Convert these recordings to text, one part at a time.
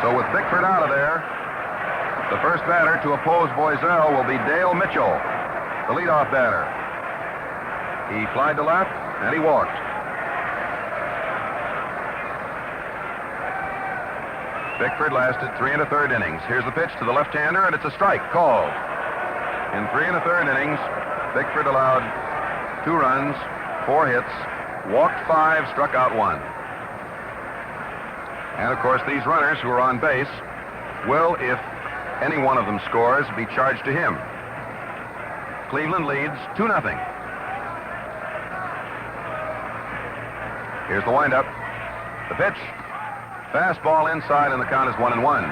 So with Bickford out of there, the first batter to oppose Boiselle will be Dale Mitchell, the leadoff batter. He flied to left, and he walked. Bickford lasted 3 1/3 innings. Here's the pitch to the left-hander, and it's a strike called. In 3 1/3 innings, Bickford allowed 2 runs, 4 hits, walked 5, struck out 1. And, of course, these runners who are on base will, if any one of them scores, be charged to him. Cleveland leads 2-0. Here's the windup. The pitch. Fastball inside, and the count is 1-1.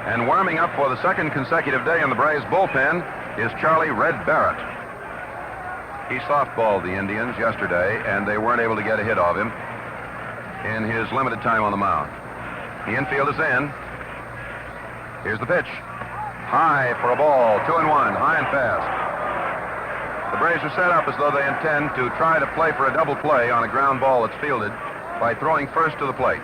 And warming up for the second consecutive day in the Braves bullpen is Charlie Red Barrett. He softballed the Indians yesterday, and they weren't able to get a hit off him in his limited time on the mound. The infield is in. Here's the pitch. High for a ball, 2-1, high and fast. The Braves are set up as though they intend to try to play for a double play on a ground ball that's fielded by throwing first to the plate.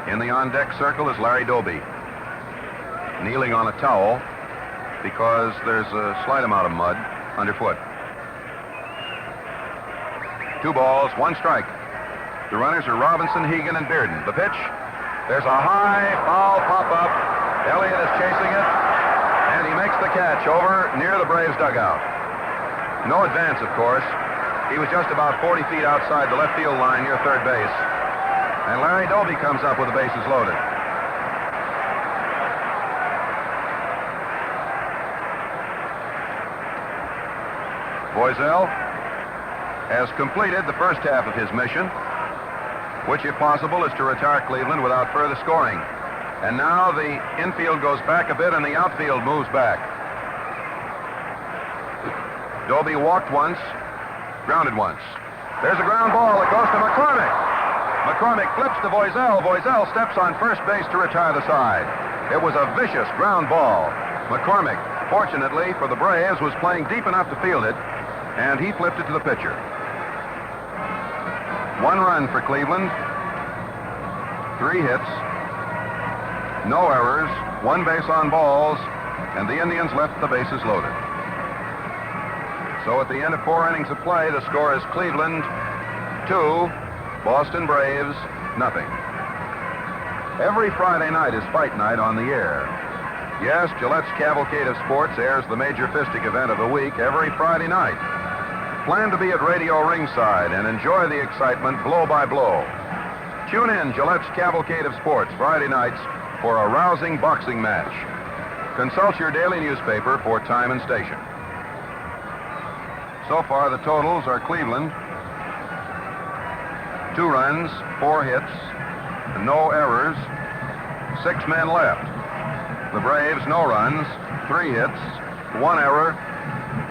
In the on-deck circle is Larry Doby, kneeling on a towel because there's a slight amount of mud underfoot. 2 balls, 1 strike. The runners are Robinson, Hegan, and Bearden. The pitch, there's a high foul pop-up. Elliott is chasing it, and he makes the catch over near the Braves dugout. No advance, of course. He was just about 40 feet outside the left field line near third base. And Larry Doby comes up with the bases loaded. Boiselle has completed the first half of his mission, which, if possible, is to retire Cleveland without further scoring. And now the infield goes back a bit and the outfield moves back. Doby walked once, grounded once. There's a ground ball that goes to McCormick. McCormick flips to Boiselle. Boiselle steps on first base to retire the side. It was a vicious ground ball. McCormick, fortunately for the Braves, was playing deep enough to field it, and he flipped it to the pitcher. 1 run for Cleveland, 3 hits, no errors, 1 base on balls, and the Indians left the bases loaded. So at the end of 4 innings of play, the score is Cleveland 2, Boston Braves, 0. Every Friday night is fight night on the air. Yes, Gillette's Cavalcade of Sports airs the major fistic event of the week every Friday night. Plan to be at radio ringside and enjoy the excitement blow by blow. Tune in Gillette's Cavalcade of Sports Friday nights for a rousing boxing match. Consult your daily newspaper for time and station. So far, the totals are Cleveland, 2 runs, 4 hits, no errors, 6 men left. The Braves, no runs, 3 hits, 1 error,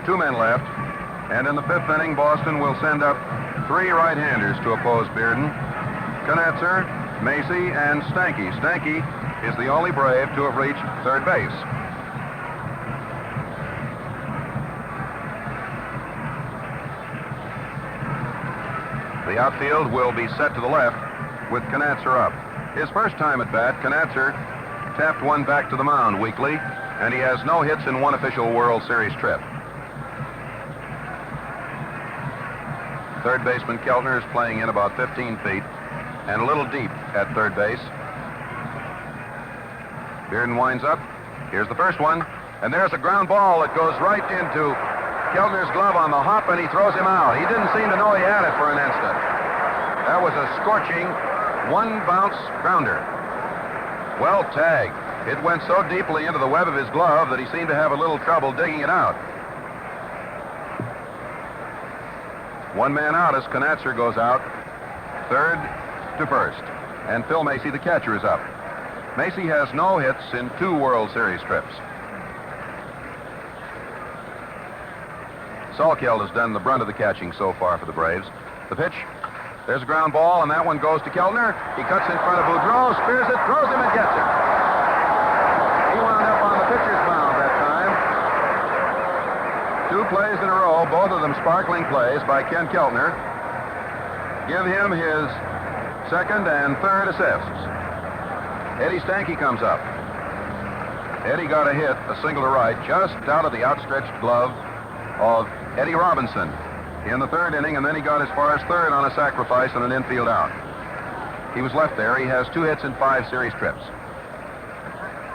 2 men left. And in the 5th inning, Boston will send up 3 right-handers to oppose Bearden. Knetzer, Macy, and Stanky. Stanky is the only Brave to have reached third base. The outfield will be set to the left with Knetzer up. His first time at bat, Knetzer tapped one back to the mound weakly, and he has no hits in 1 official World Series trip. Third baseman Keltner is playing in about 15 feet and a little deep at third base. Bearden winds up. Here's the first one, and there's a ground ball that goes right into Keltner's glove on the hop, and he throws him out. He didn't seem to know he had it for an instant. That was a scorching 1-bounce grounder. Well tagged. It went so deeply into the web of his glove that he seemed to have a little trouble digging it out. 1 man out as Knetzer goes out, third to first. And Phil Macy, the catcher, is up. Macy has no hits in 2 World Series trips. Salkeld has done the brunt of the catching so far for the Braves. The pitch, there's a ground ball, and that one goes to Keltner. He cuts in front of Boudreau, spears it, throws him, and gets it. He wound up on the pitcher's mound that time. 2 2 plays in a row, both of them sparkling plays by Ken Keltner, give him his second and third assists. Eddie Stanky comes up. Eddie got a hit, a single to right, just out of the outstretched glove of Eddie Robinson in the 3rd inning, and then he got as far as 3rd on a sacrifice and an infield out. He was left there. He has 2 hits in 5 series trips.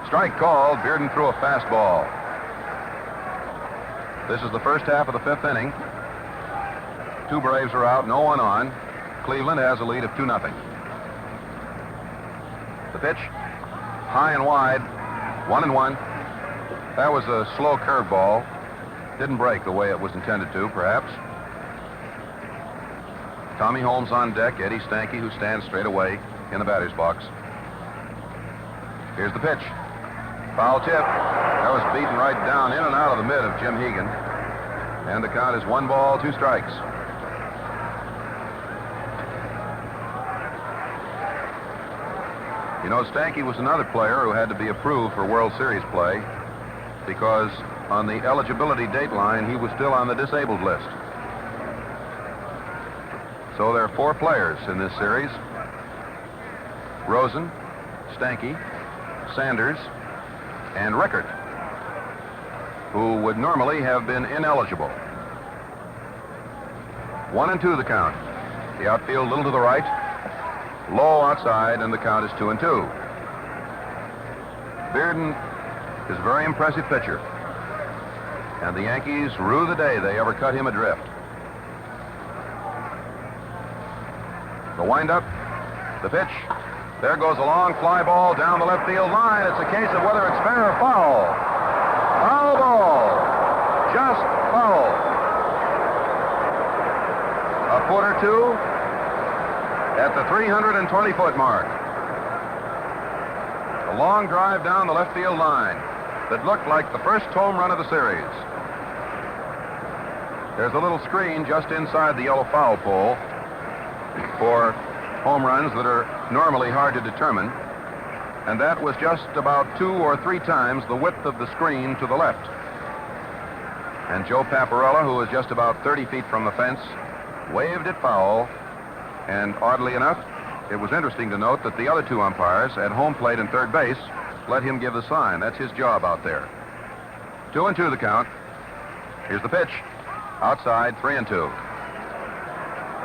Strike called. Bearden threw a fastball. This is the first half of the 5th inning. 2 Braves are out, no one on. Cleveland has a lead of 2-0. The pitch, high and wide, 1-1. That was a slow curveball. Didn't break the way it was intended to, perhaps. Tommy Holmes on deck, Eddie Stanky, who stands straight away in the batter's box. Here's the pitch. Foul tip. That was beaten right down in and out of the mid of Jim Hegan. And the count is 1 ball, 2 strikes. You know, Stanky was another player who had to be approved for World Series play because on the eligibility date line, he was still on the disabled list. So there are 4 players in this series: Rosen, Stanky, Sanders, and Rickert, who would normally have been ineligible. 1-2 the count. The outfield a little to the right, low outside, and the count is 2-2. Bearden is a very impressive pitcher, and the Yankees rue the day they ever cut him adrift. The windup, the pitch. There goes a long fly ball down the left field line. It's a case of whether it's fair or foul. Foul ball. Just foul. A foot or 2 at the 320-foot mark. A long drive down the left field line that looked like the first home run of the series. There's a little screen just inside the yellow foul pole for home runs that are normally hard to determine, and that was just about 2 or 3 times the width of the screen to the left. And Joe Paparella, who was just about 30 feet from the fence, waved it foul, and oddly enough, it was interesting to note that the other 2 umpires at home plate and third base let him give the sign. That's his job out there. 2-2 the count. Here's the pitch. Outside, 3-2.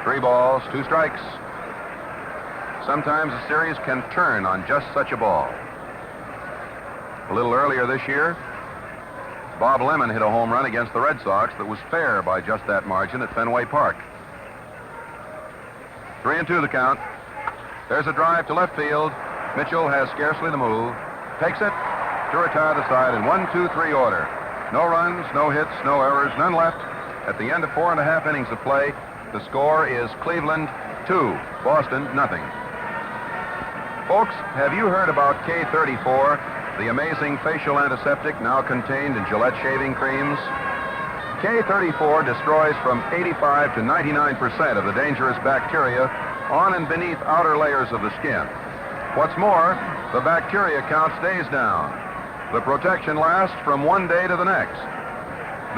3 balls, 2 strikes. Sometimes a series can turn on just such a ball. A little earlier this year, Bob Lemon hit a home run against the Red Sox that was fair by just that margin at Fenway Park. 3-2 the count. There's a drive to left field. Mitchell has scarcely the move. Takes it to retire the side in 1-2-3 order. No runs, no hits, no errors, none left. At the end of 4.5 innings of play, the score is Cleveland 2, Boston nothing. Folks, have you heard about K34, the amazing facial antiseptic now contained in Gillette shaving creams? K34 destroys from 85 to 99% of the dangerous bacteria on and beneath outer layers of the skin. What's more, the bacteria count stays down. The protection lasts from one day to the next.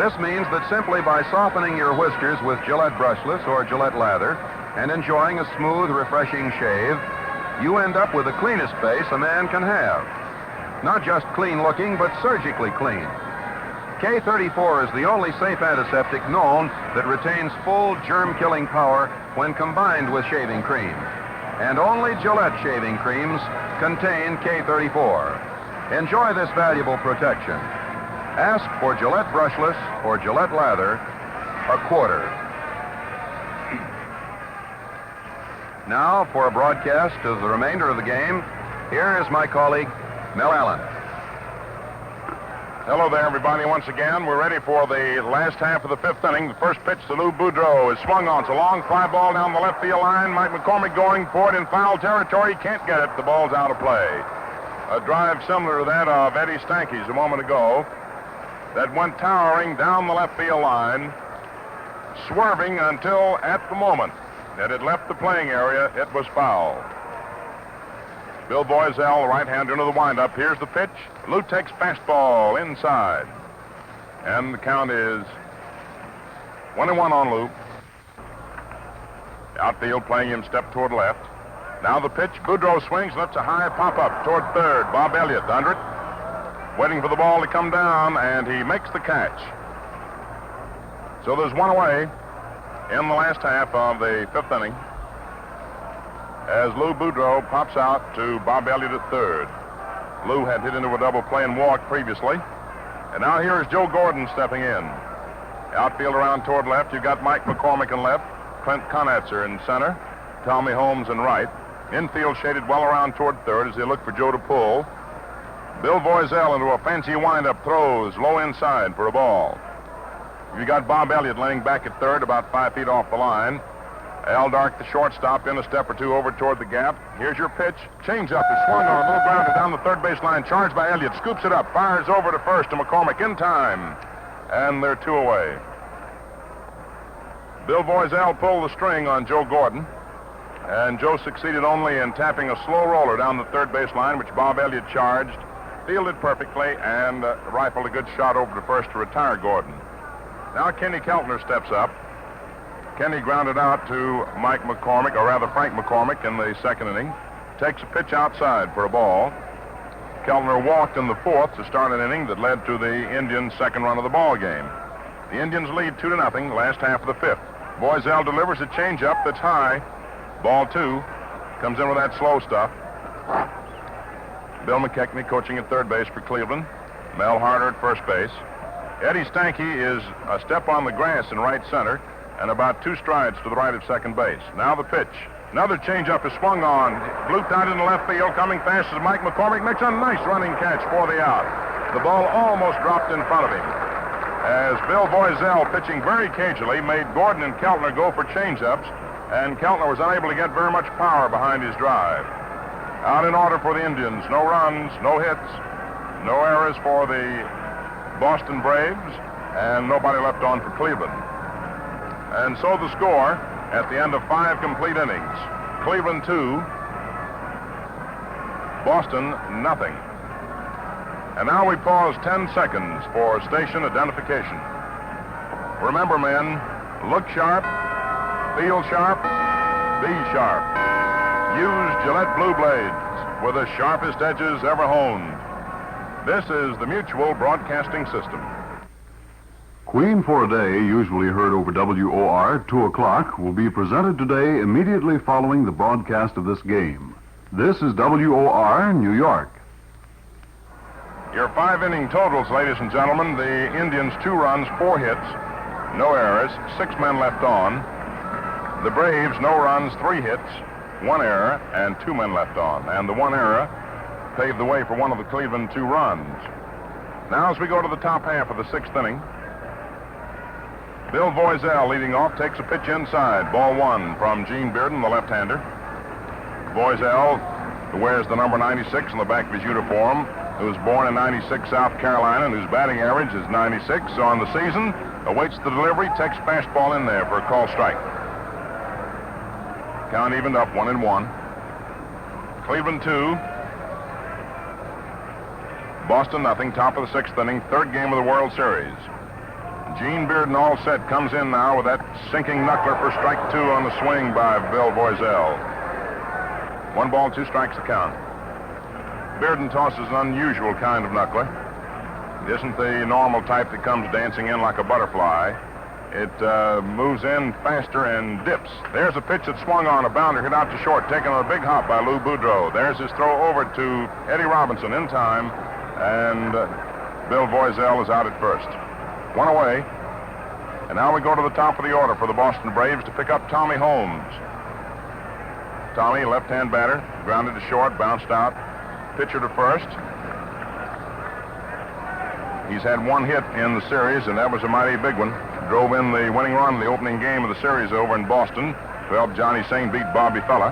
This means that simply by softening your whiskers with Gillette brushless or Gillette lather and enjoying a smooth, refreshing shave, you end up with the cleanest face a man can have. Not just clean looking, but surgically clean. K34 is the only safe antiseptic known that retains full germ-killing power when combined with shaving cream. And only Gillette shaving creams contain K34. Enjoy this valuable protection. Ask for Gillette brushless or Gillette lather, a quarter. Now, for a broadcast of the remainder of the game, here is my colleague, Mel Allen. Hello there, everybody. Once again, we're ready for the last half of the 5th inning. The first pitch to Lou Boudreau is swung on. It's a long fly ball down the left field line. Mike McCormick going for it in foul territory. Can't get it. The ball's out of play. A drive similar to that of Eddie Stanky's a moment ago that went towering down the left field line, swerving until at the moment that it left the playing area, it was foul. Bill Boisel, the right-hander, into the windup. Here's the pitch. Lou takes fastball inside. And the count is 1-1 on Lou. Outfield playing him step toward left. Now the pitch. Boudreau swings, lets a high pop-up toward third. Bob Elliott under it. Waiting for the ball to come down, and he makes the catch. So there's one away in the last half of the fifth inning as Lou Boudreau pops out to Bob Elliott at third. Lou had hit into a double play and walked previously. And now here is Joe Gordon stepping in. Outfield around toward left. You've got Mike McCormick in left. Clint Conatzer in center. Tommy Holmes in right. Infield shaded well around toward third as they look for Joe to pull. Bill Voiselle into a fancy windup, throws low inside for a ball. You got Bob Elliott laying back at third, about 5 feet off the line. Al Dark, the shortstop, in a step or two over toward the gap. Here's your pitch. Change up. Is swung on a little grounder down the third base line. Charged by Elliott. Scoops it up. Fires over to first to McCormick in time. And they're two away. Bill Voiselle pulled the string on Joe Gordon. And Joe succeeded only in tapping a slow roller down the third base line, which Bob Elliott charged, fielded perfectly, and rifled a good shot over to first to retire Gordon. Now Kenny Keltner steps up. Kenny grounded out to Mike McCormick, or rather Frank McCormick, in the second inning. Takes a pitch outside for a ball. Keltner walked in the fourth to start an inning that led to the Indians' second run of the ball game. The Indians lead 2-0, last half of the fifth. Voiselle delivers a changeup that's high. Ball two. Comes in with that slow stuff. Bill McKechnie coaching at third base for Cleveland. Mel Harder at first base. Eddie Stanky is a step on the grass in right center and about 2 strides to the right of second base. Now the pitch. Another changeup is swung on. Blooped out in the left field. Coming fast as Mike McCormick makes a nice running catch for the out. The ball almost dropped in front of him as Bill Voiselle, pitching very cagily, made Gordon and Keltner go for changeups, and Keltner was unable to get very much power behind his drive. Out in order for the Indians. No runs, no hits, no errors for the Boston Braves, and nobody left on for Cleveland. And so the score at the end of 5 complete innings. Cleveland 2, Boston nothing. And now we pause 10 seconds for station identification. Remember, men, look sharp, feel sharp, be sharp. Use Gillette Blue Blades with the sharpest edges ever honed. This is the Mutual Broadcasting System. Queen for a Day, usually heard over WOR at 2 o'clock, will be presented today immediately following the broadcast of this game. This is WOR, New York. Your 5-inning totals, ladies and gentlemen. The Indians 2 runs, 4 hits, no errors, 6 men left on. The Braves, no runs, 3 hits, 1 error, and 2 men left on. And the 1 error paved the way for one of the Cleveland 2 runs. Now as we go to the top half of the 6th inning, Bill Voiselle leading off takes a pitch inside. Ball 1 from Gene Bearden, the left-hander. Voiselle, who wears the number 96 on the back of his uniform, who was born in 96, South Carolina, and whose batting average is 96 on the season, awaits the delivery, takes fastball in there for a called strike. Count evened up 1-1. Cleveland 2, Boston nothing, top of the 6th inning, 3rd game of the World Series. Gene Bearden, all set, comes in now with that sinking knuckler for strike 2 on the swing by Bill Voiselle. 1 ball, 2 strikes the count. Bearden tosses an unusual kind of knuckler. It isn't the normal type that comes dancing in like a butterfly. It moves in faster and dips. There's a pitch that swung on a bounder, hit out to short, taken on a big hop by Lou Boudreau. There's his throw over to Eddie Robinson in time, and Bill Voiselle is out at first. 1 away. And now we go to the top of the order for the Boston Braves to pick up Tommy Holmes. Tommy, left-hand batter, grounded to short, bounced out. Pitcher to first. He's had 1 hit in the series, and that was a mighty big one. Drove in the winning run in the opening game of the series over in Boston to help Johnny Sane beat Bobby Fella.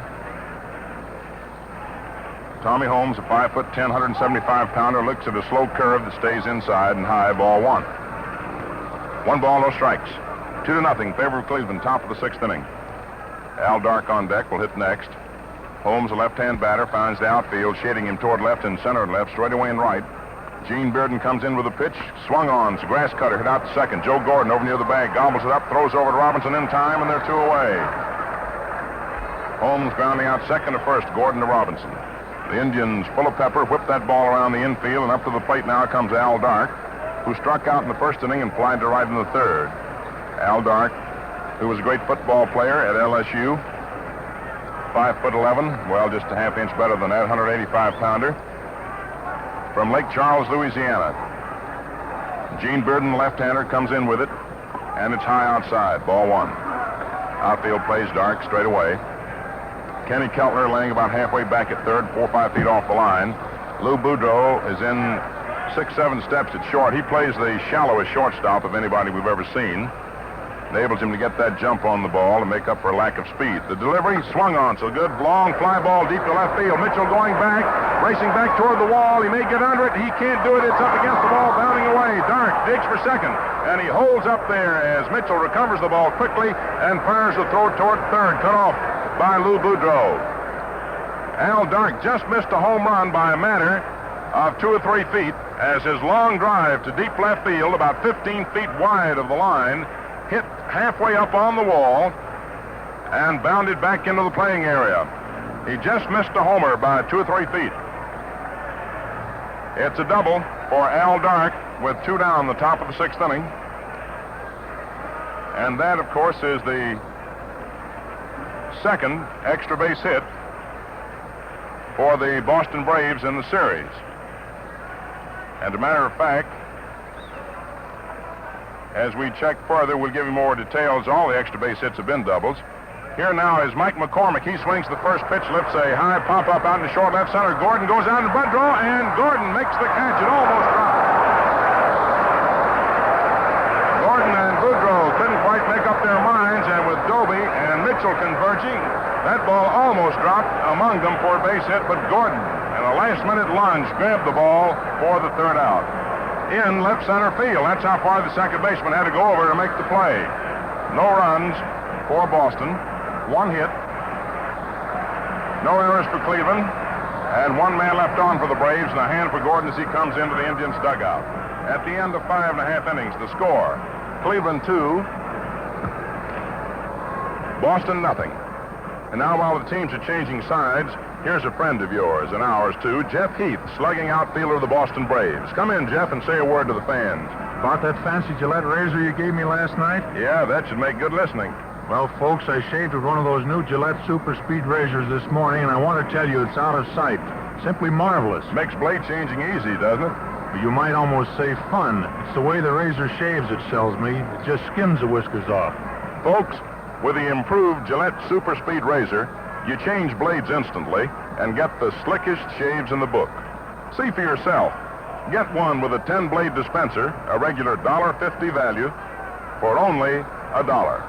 Tommy Holmes, a 5'10", 175-pounder, looks at a slow curve that stays inside and high, ball 1. 1 ball, no strikes. 2-0, favor of Cleveland, top of the 6th inning. Al Dark on deck will hit next. Holmes, a left-hand batter, finds the outfield, shading him toward left and center left, straight away and right. Gene Bearden comes in with a pitch. Swung on. It's a grass cutter. Hit out to second. Joe Gordon over near the bag. Gobbles it up. Throws over to Robinson in time, and they're 2 away. Holmes grounding out second to first. Gordon to Robinson. The Indians, full of pepper, whip that ball around the infield, and up to the plate now comes Al Dark, who struck out in the first inning and flied to right in the third. Al Dark, who was a great football player at LSU, 5'11", well, just a half inch better than that, 185-pounder, from Lake Charles, Louisiana. Gene Bearden, left-hander, comes in with it, and it's high outside, ball 1. Outfield plays Dark straight away. Kenny Keltner laying about halfway back at third, 4 or 5 feet off the line. Lou Boudreau is in 6-7 steps at short. He plays the shallowest shortstop of anybody we've ever seen. Enables him to get that jump on the ball and make up for a lack of speed. The delivery swung on, so good. Long fly ball deep to left field. Mitchell going back, racing back toward the wall. He may get under it. He can't do it. It's up against the wall, bounding away. Dark digs for second, and he holds up there as Mitchell recovers the ball quickly and fires the throw toward third, cut off by Lou Boudreau. Al Dark just missed a home run by a matter of 2 or 3 feet as his long drive to deep left field, about 15 feet wide of the line, hit halfway up on the wall and bounded back into the playing area. He just missed a homer by 2 or 3 feet. It's a double for Al Dark with 2 down the top of the 6th inning. And that, of course, is the second extra base hit for the Boston Braves in the series. And as a matter of fact, as we check further, we'll give you more details. All the extra base hits have been doubles. Here now is Mike McCormick. He swings the first pitch, lifts a high pop-up out in the short left center. Gordon goes out in the bunt draw, and Gordon makes the catch. It almost dropped. Gordon and Boudreau couldn't quite make up their minds, and with Doby and Mitchell converging, that ball almost dropped among them for a base hit, but Gordon, in a last-minute lunge, grabbed the ball for the third out. In left center field. That's how far the second baseman had to go over to make the play. No runs for Boston. 1 hit. No errors for Cleveland. And 1 man left on for the Braves, and a hand for Gordon as he comes into the Indians' dugout. At the end of 5 1/2 innings, the score: Cleveland 2, Boston nothing. And now, while the teams are changing sides, here's a friend of yours and ours, too, Jeff Heath, slugging outfielder of the Boston Braves. Come in, Jeff, and say a word to the fans. About that fancy Gillette razor you gave me last night? Yeah, that should make good listening. Well, folks, I shaved with one of those new Gillette Super Speed razors this morning, and I want to tell you it's out of sight. Simply marvelous. Makes blade changing easy, doesn't it? You might almost say fun. It's the way the razor shaves it sells me. It just skims the whiskers off. Folks, with the improved Gillette Super Speed razor, you change blades instantly and get the slickest shaves in the book. See for yourself. Get one with a 10-blade dispenser, a regular $1.50 value, for only $1.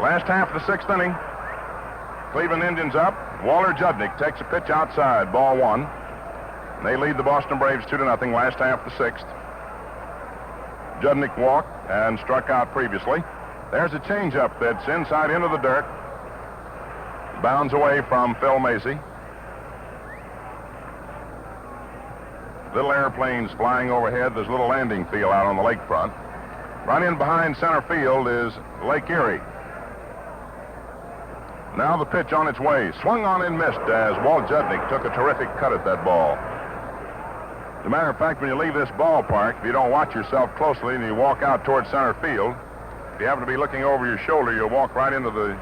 Last half of the 6th inning. Cleveland Indians up. Walter Judnick takes a pitch outside, ball 1. They lead the Boston Braves 2-0 last half of the 6th. Judnick walked and struck out previously. There's a changeup that's inside into the dirt. Bounds away from Phil Macy. Little airplanes flying overhead. There's a little landing field out on the lakefront. Right in behind center field is Lake Erie. Now the pitch on its way. Swung on and missed as Walt Judnick took a terrific cut at that ball. As a matter of fact, when you leave this ballpark, if you don't watch yourself closely and you walk out towards center field, if you happen to be looking over your shoulder, you'll walk right into the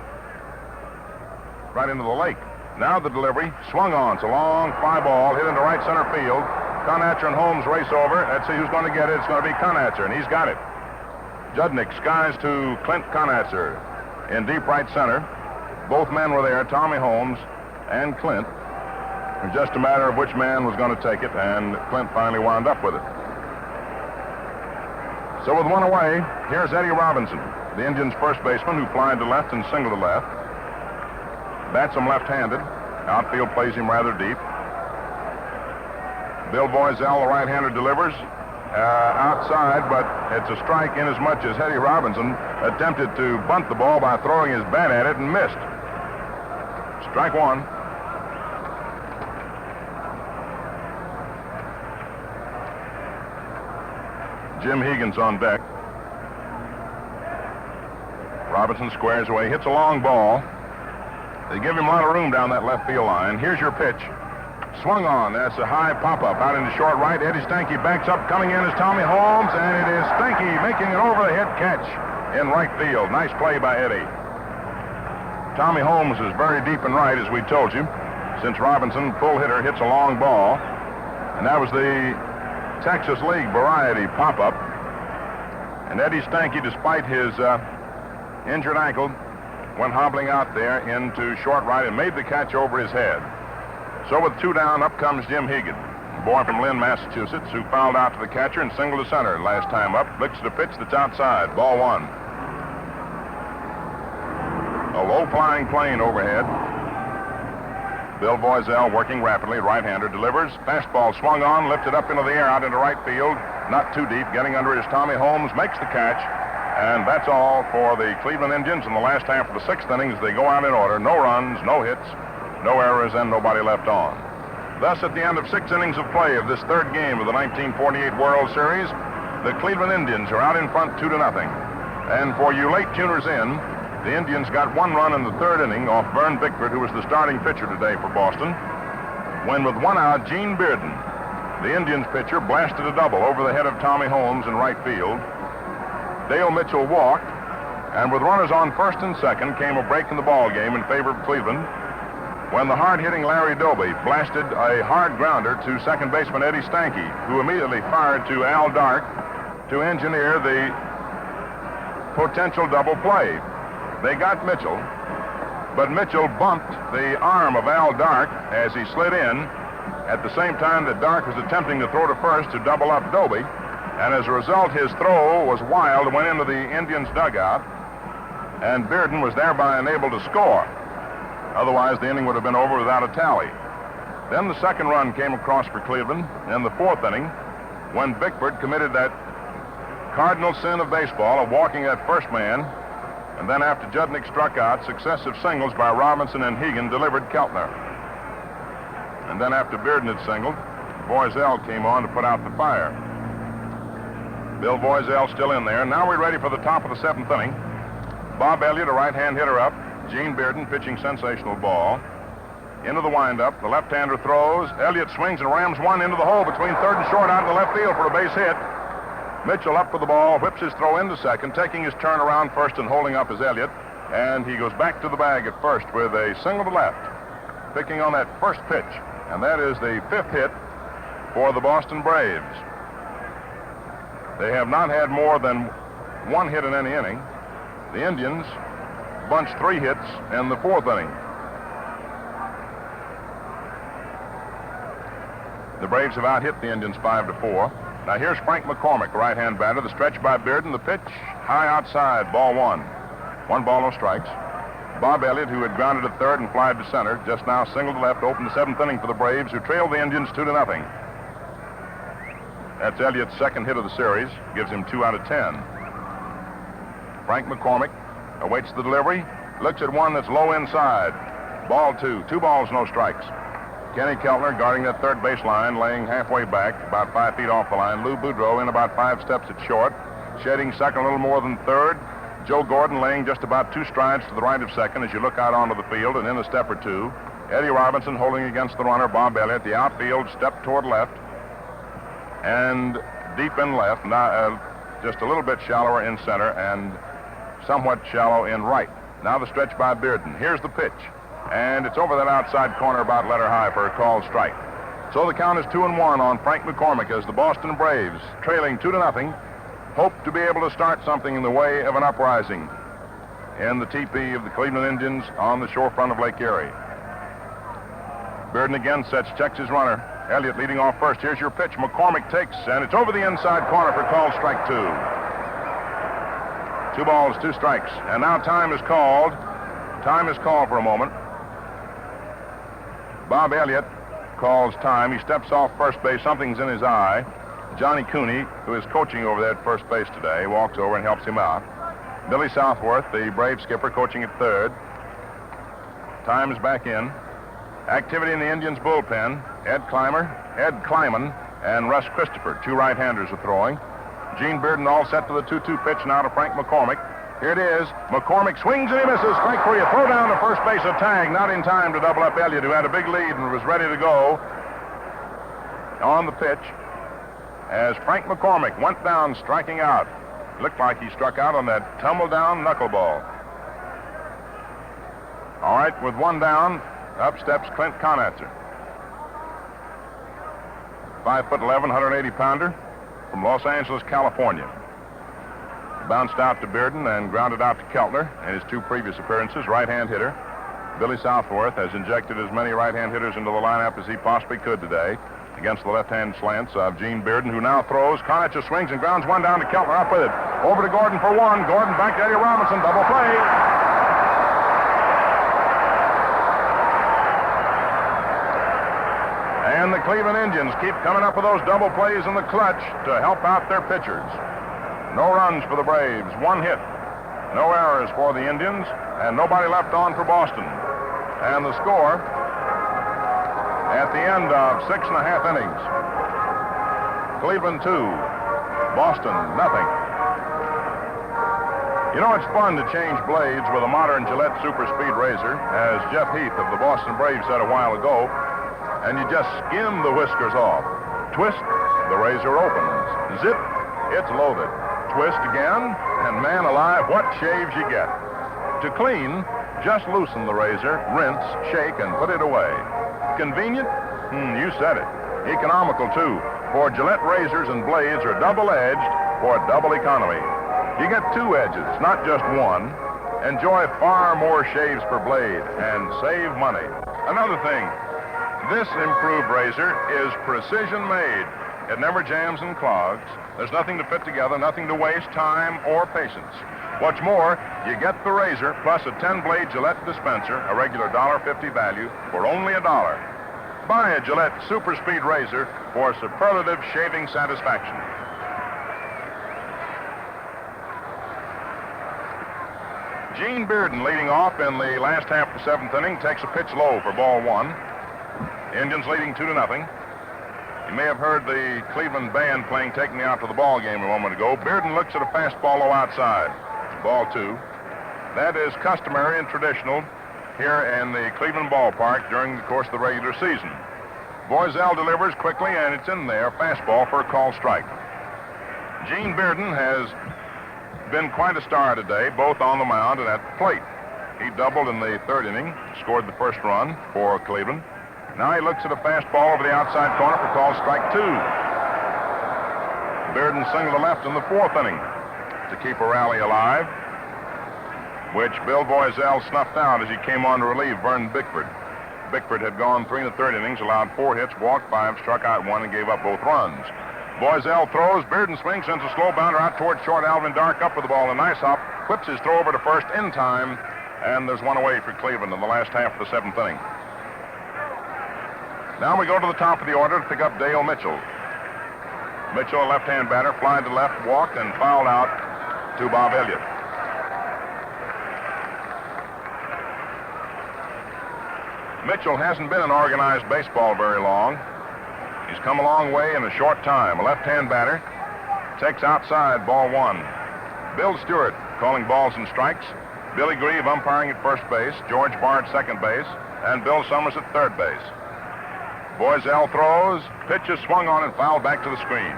lake. Now the delivery, swung on. It's a long fly ball, hit into right center field. Conatcher and Holmes race over. Let's see who's going to get it. It's going to be Conatcher, and he's got it. Judnick skies to Clint Conatcher in deep right center. Both men were there, Tommy Holmes and Clint. It was just a matter of which man was going to take it, and Clint finally wound up with it. So with 1 away, here's Eddie Robinson, the Indians' first baseman, who flied to left and singled to left. Bats him left-handed. Outfield plays him rather deep. Bill Boiselle, the right-hander, delivers outside, but it's a strike inasmuch as Eddie Robinson attempted to bunt the ball by throwing his bat at it and missed. Strike one. Jim Hegan's on deck. Robinson squares away, hits a long ball. They give him a lot of room down that left field line. Here's your pitch. Swung on. That's a high pop-up out into short right. Eddie Stanky backs up. Coming in is Tommy Holmes, and it is Stanky making an over-the-head catch in right field. Nice play by Eddie. Tommy Holmes is very deep in right, as we told you, since Robinson, full hitter, hits a long ball. And that was the Texas League variety pop-up. And Eddie Stanky, despite his injured ankle, went hobbling out there into short right and made the catch over his head. So with 2 down, up comes Jim Hegan, a boy from Lynn, Massachusetts, who fouled out to the catcher and singled to center last time up. Flicks the pitch that's outside. Ball 1. A low-flying plane overhead. Bill Boiselle working rapidly. Right-hander delivers. Fastball swung on, lifted up into the air out into right field. Not too deep. Getting under it is Tommy Holmes. Makes the catch. And that's all for the Cleveland Indians in the last half of the 6th inning as they go out in order. No runs, no hits, no errors, and nobody left on. Thus, at the end of 6 innings of play of this 3rd game of the 1948 World Series, the Cleveland Indians are out in front 2-0. And for you late tuners in, the Indians got 1 run in the 3rd inning off Vern Bickford, who was the starting pitcher today for Boston, when with 1 out, Gene Bearden, the Indians pitcher, blasted a double over the head of Tommy Holmes in right field. Dale Mitchell walked, and with runners on 1st and 2nd came a break in the ball game in favor of Cleveland when the hard-hitting Larry Doby blasted a hard grounder to second baseman Eddie Stanky, who immediately fired to Al Dark to engineer the potential double play. They got Mitchell, but Mitchell bumped the arm of Al Dark as he slid in at the same time that Dark was attempting to throw to first to double up Doby. And as a result, his throw was wild, went into the Indians' dugout, and Bearden was thereby unable to score. Otherwise, the inning would have been over without a tally. Then the 2nd run came across for Cleveland in the 4th inning when Bickford committed that cardinal sin of baseball of walking that first man, and then after Judnick struck out, successive singles by Robinson and Hegan delivered Keltner. And then after Bearden had singled, Boiselle came on to put out the fire. Bill Boiselle still in there. Now we're ready for the top of the 7th inning. Bob Elliott, a right-hand hitter, up. Gene Bearden pitching sensational ball. Into the windup. The left-hander throws. Elliott swings and rams one into the hole between 3rd and short out in the left field for a base hit. Mitchell up for the ball, whips his throw into 2nd, taking his turn around first and holding up is Elliott. And he goes back to the bag at first with a single to left, picking on that first pitch. And that is the 5th hit for the Boston Braves. They have not had more than 1 hit in any inning. The Indians bunched 3 hits in the 4th inning. The Braves have out-hit the Indians 5-4. Now here's Frank McCormick, right-hand batter. The stretch by Bearden. The pitch high outside. Ball 1. 1 ball, no strikes. Bob Elliott, who had grounded at 3rd and flied to center, just now singled to left, opened the 7th inning for the Braves, who trailed the Indians 2-0. That's Elliott's 2nd hit of the series. Gives him 2 out of 10. Frank McCormick awaits the delivery. Looks at one that's low inside. Ball 2. 2 balls, no strikes. Kenny Keltner guarding that 3rd base line, laying halfway back, about 5 feet off the line. Lou Boudreau in about 5 steps at short. Shedding 2nd, a little more than 3rd. Joe Gordon laying just about 2 strides to the right of 2nd as you look out onto the field and in a step or 2. Eddie Robinson holding against the runner, Bob Elliott. The outfield step toward left. And deep in left, now just a little bit shallower in center and somewhat shallow in right. Now the stretch by Bearden. Here's the pitch. And it's over that outside corner about letter high for a called strike. So the count is 2-1 on Frank McCormick as the Boston Braves, trailing 2-0, hope to be able to start something in the way of an uprising in the teepee of the Cleveland Indians on the shorefront of Lake Erie. Bearden again checks his runner. Elliott leading off first. Here's your pitch. McCormick takes, and it's over the inside corner for called strike 2. 2 balls, 2 strikes. And now time is called. Time is called for a moment. Bob Elliott calls time. He steps off first base. Something's in his eye. Johnny Cooney, who is coaching over there at first base today, walks over and helps him out. Billy Southworth, the Brave skipper, coaching at 3rd. Time is back in. Activity in the Indians' bullpen. Ed Kleiman, and Russ Christopher, two right-handers are throwing. Gene Bearden all set to the 2-2 pitch now to Frank McCormick. Here it is. McCormick swings and he misses. Strike three. A throw down to first base, a tag. Not in time to double up Elliott, who had a big lead and was ready to go on the pitch. As Frank McCormick went down, striking out. Looked like he struck out on that tumble-down knuckleball. All right, with one down, up steps Clint Conatzer. 5'11", 180-pounder from Los Angeles, California. Bounced out to Bearden and grounded out to Keltner in his two previous appearances. Right-hand hitter. Billy Southworth has injected as many right-hand hitters into the lineup as he possibly could today against the left-hand slants of Gene Bearden, who now throws. Conatzer swings and grounds one down to Keltner. Up with it. Over to Gordon for one. Gordon back to Eddie Robinson. Double play. And the Cleveland Indians keep coming up with those double plays in the clutch to help out their pitchers. No runs for the Braves, one hit. No errors for the Indians, and nobody left on for Boston. And the score at the end of 6.5 innings. Cleveland 2, Boston nothing. You know, it's fun to change blades with a modern Gillette Super Speed Razor, as Jeff Heath of the Boston Braves said a while ago, and you just skim the whiskers off. Twist, the razor opens. Zip, it's loaded. Twist again, and man alive, what shaves you get. To clean, just loosen the razor, rinse, shake, and put it away. Convenient? You said it. Economical, too, for Gillette razors and blades are double-edged for double economy. You get two edges, not just one. Enjoy far more shaves per blade and save money. Another thing, this improved razor is precision made. It never jams and clogs. There's nothing to fit together, nothing to waste time or patience. What's more, you get the razor plus a 10-blade Gillette dispenser, a regular $1.50 value, for only $1. Buy a Gillette Super Speed Razor for superlative shaving satisfaction. Gene Bearden leading off in the last half of the seventh inning, takes a pitch low for ball one. Indians leading 2-0. You may have heard the Cleveland band playing Take Me Out to the Ball Game a moment ago. Bearden looks at a fastball low outside. Ball two. That is customary and traditional here in the Cleveland ballpark during the course of the regular season. Boiselle delivers quickly, and it's in there. Fastball for a called strike. Gene Bearden has been quite a star today, both on the mound and at the plate. He doubled in the third inning, scored the first run for Cleveland. Now he looks at a fastball over the outside corner for called strike two. Bearden singled to left in the fourth inning to keep a rally alive, which Bill Boiselle snuffed out as he came on to relieve Vern Bickford. Bickford had gone 3 1/3 innings, allowed 4 hits, walked 5, struck out 1, and gave up both runs. Boiselle throws. Bearden swings, sends a slow bounder out toward short. Alvin Dark up with the ball. A nice hop. Clips his throw over to first in time, and there's one away for Cleveland in the last half of the seventh inning. Now we go to the top of the order to pick up Dale Mitchell. Mitchell, a left-hand batter, flied to left, walked, and fouled out to Bob Elliott. Mitchell hasn't been in organized baseball very long. He's come a long way in a short time. A left-hand batter takes outside ball one. Bill Stewart calling balls and strikes. Billy Grieve umpiring at first base. George Bard second base. And Bill Summers at third base. Boiselle throws. Pitch is swung on and fouled back to the screen.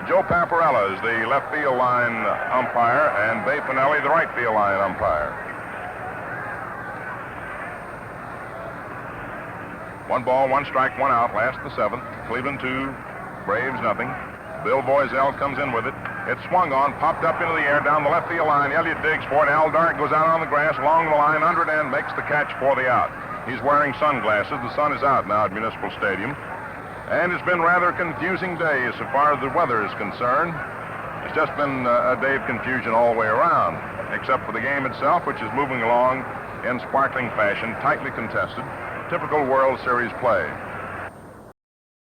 Joe Paparella is the left field line umpire, and Bay Pinelli the right field line umpire. 1 ball, 1 strike, 1 out, last the seventh. Cleveland 2, Braves nothing. Bill Boiselle comes in with it. It's swung on, popped up into the air down the left field line. Elliott digs for it. Al Dark goes out on the grass along the line under it and makes the catch for the out. He's wearing sunglasses. The sun is out now at Municipal Stadium. And it's been rather a confusing day as far as the weather is concerned. It's just been a day of confusion all the way around, except for the game itself, which is moving along in sparkling fashion, tightly contested. Typical World Series play.